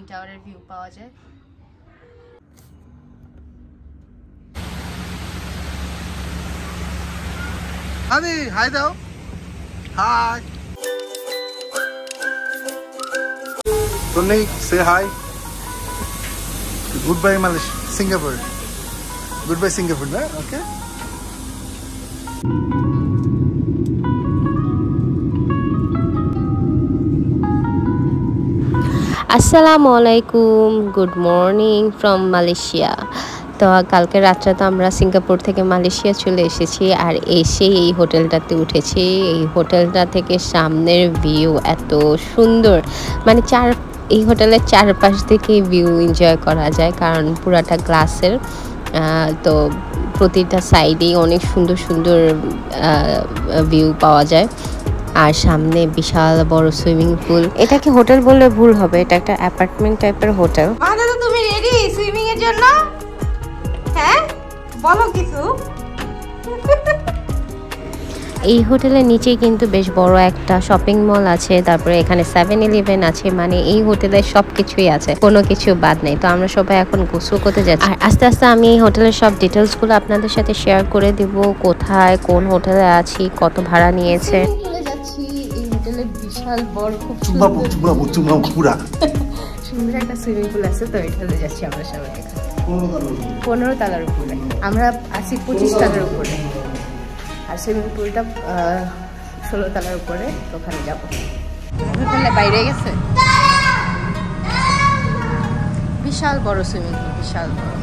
টাওয়ারের ভিউ পাওয়া যায়। Honey, hi দাও। Hi. Tony, say hi. Goodbye Malaysia, Singapore. Goodbye Singapore, na? Okay. আসসালামুয়ালাইকুম, গুড মর্নিং ফ্রম মালয়েশিয়া। তো কালকে রাত্রে তো আমরা সিঙ্গাপুর থেকে মালয়েশিয়া চলে এসেছি, আর এসে এই হোটেলটাতে উঠেছি। এই হোটেলটা থেকে সামনের ভিউ এত সুন্দর, মানে এই হোটেলের চারপাশ থেকে ভিউ এনজয় করা যায়, কারণ পুরাটা গ্লাসের। তো প্রতিটা সাইডেই অনেক সুন্দর সুন্দর ভিউ পাওয়া যায়, আর সামনে বিশাল বড় সুইমিং পুল। এটাকে হোটেল বললে ভুল হবে, এটা একটা অ্যাপার্টমেন্ট টাইপের হোটেল। দাদা, তুমি রেডি সুইমিং এর জন্য? হ্যাঁ, বলো কিছু। এই হোটেলের নিচেই কিন্তু বেশ বড় একটা শপিং মল আছে, তারপরে এখানে 7-Eleven আছে, মানে এই হোটেলে সবকিছুই আছে, কোনো কিছু বাদ নেই। তো আমরা সবাই এখন গোসল করতে যাচ্ছি, আর আস্তে আস্তে আমি এই হোটেলের সব ডিটেলসগুলো আপনাদের সাথে শেয়ার করে দিব, কোথায় কোন হোটেলে আছি, কত ভাড়া নিয়েছে। চলে যাচ্ছি এই হোটেলের বিশাল বড়, খুব সুন্দর একটা সুইমিং পুল আছে। তো এটাতে যাচ্ছি আমরা সবাই। 15 তলার উপরে, আমরা আছি 25 তলার উপরে, আর সুইমিং পুলটা 16 তলার উপরে। ওখানে যাবো। হোটেলে বাইরে গেছে, বিশাল বড় সুইমিং পুল, বিশাল বড়।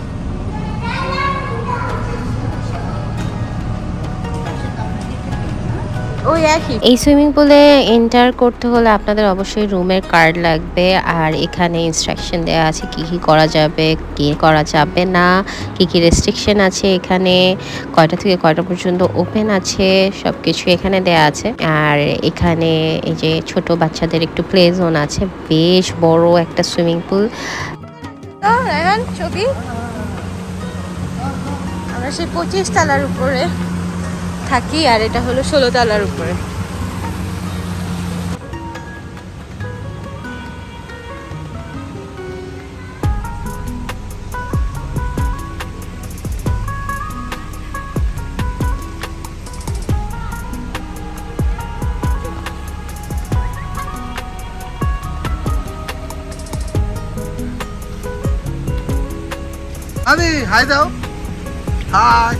এই সুইমিং পুলে এন্টার করতে হলে আপনাদের অবশ্যই রুমের কার্ড লাগবে, আর এখানে ইনস্ট্রাকশন দেওয়া আছে কি কি করা যাবে, কি করা যাবে না, কি কি রেস্ট্রিকশন আছে, এখানে কয়টা থেকে কয়টা পর্যন্ত ওপেন আছে, সবকিছু এখানে দেয়া আছে। আর এখানে এই যে ছোট বাচ্চাদের একটু প্লে জোন আছে, বেশ বড় একটা সুইমিং পুল। ছবি আমরা সেই 25 তলার উপরে থাকি, আর এটা হলো 16 তলার উপরে। Honey, hi দাও। Hi.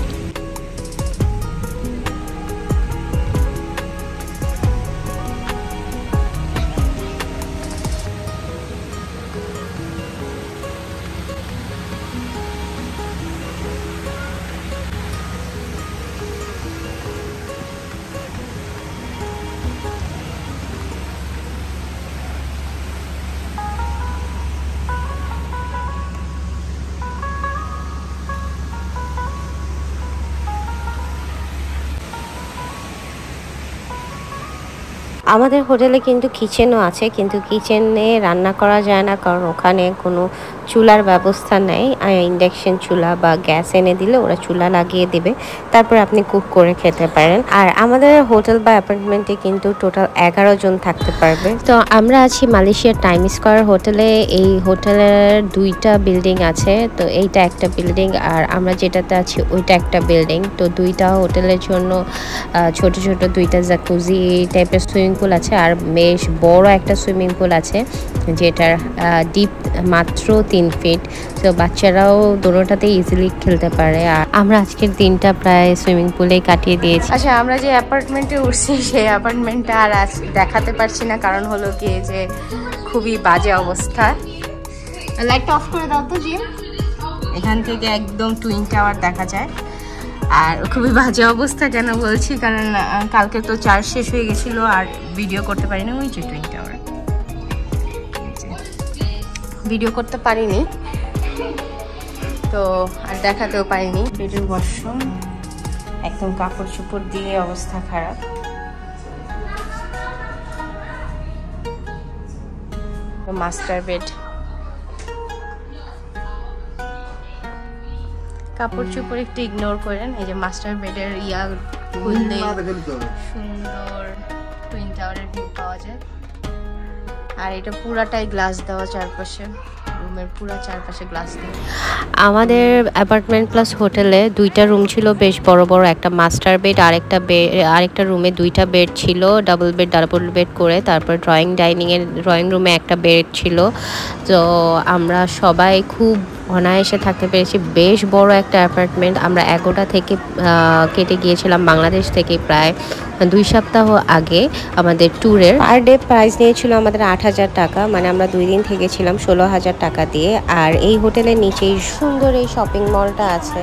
আমাদের হোটেলে কিন্তু কিচেনও আছে, কিন্তু কিচেনে রান্না করা যায় না, কারণ ওখানে কোনো চুলার ব্যবস্থা নেই। ইন্ডাকশন চুলা বা গ্যাস এনে দিলে ওরা চুলা লাগিয়ে দেবে, তারপর আপনি কুক করে খেতে পারেন। আর আমাদের হোটেল বা অ্যাপার্টমেন্টে কিন্তু টোটাল 11 জন থাকতে পারবে। তো আমরা আছি মালয়েশিয়ার টাইম স্কোয়ার হোটেলে। এই হোটেলের 2টা বিল্ডিং আছে, তো এইটা একটা বিল্ডিং, আর আমরা যেটাতে আছি ওইটা একটা বিল্ডিং। তো 2টা হোটেলের জন্য ছোট ছোট 2টা জাকুজি টাইপের সুইমিং পুল আছে, আর বেশ বড় একটা সুইমিং পুল আছে যেটার ডিপ মাত্র 3 ফিট। তো বাচ্চারাও দোনোটাতে ইজিলি খেলতে পারে। আর আমরা আজকের দিনটা প্রায় সুইমিং পুলেই কাটিয়ে দিয়েছি। আচ্ছা, আমরা যে অ্যাপার্টমেন্টে উঠছি সেই অ্যাপার্টমেন্টটা আর আজ দেখাতে পারছি না, কারণ হলো কি যে খুবই বাজে অবস্থা। লাইটটা অফ করে দাও তো জিম, এখান থেকে একদম টুইন টাওয়ার দেখা যায়। আর খুবই বাজে অবস্থা কেন বলছি, কারণ কালকে তো চার্জ শেষ হয়ে গেছিল আর ভিডিও করতে পারিনি। ওই যে টুইন টাওয়ার, ভিডিও করতে পারিনি, তো আর দেখাতেও পারিনি। বেডের ওয়াশরুম একদম কাপড় চোপড় দিয়ে অবস্থা খারাপ। মাস্টার বেড, কাপড় চোপড় একটু ইগনোর করেন। এই যে মাস্টার বেডের খুললে সুন্দর টুইন টাওয়ারের ভিউ পাওয়া যায়। আর এটা পুরাটাই গ্লাস দেওয়া চারপাশে, রুমের পুরা চারপাশে গ্লাস দেওয়া। আমাদের অ্যাপার্টমেন্ট প্লাস হোটেলে 2টা রুম ছিল বেশ বড় বড়, একটা মাস্টার বেড, আরেকটা রুমে 2টা বেড ছিল, ডাবল বেড করে। তারপর ড্রয়িং রুমে একটা বেড ছিল। তো আমরা সবাই খুব অনায়াসে থাকতে পেরেছি। বেশ বড় একটা অ্যাপার্টমেন্ট। আমরা এগোটা থেকে কেটে গিয়েছিলাম বাংলাদেশ থেকে প্রায় 2 সপ্তাহ আগে আমাদের ট্যুরের। পার ডে প্রাইস নিয়েছিল আমাদের 8,000 টাকা, মানে আমরা 2 দিন থেকেছিলাম 16,000 টাকা দিয়ে। আর এই হোটেলের নিচেই সুন্দর এই শপিং মলটা আছে।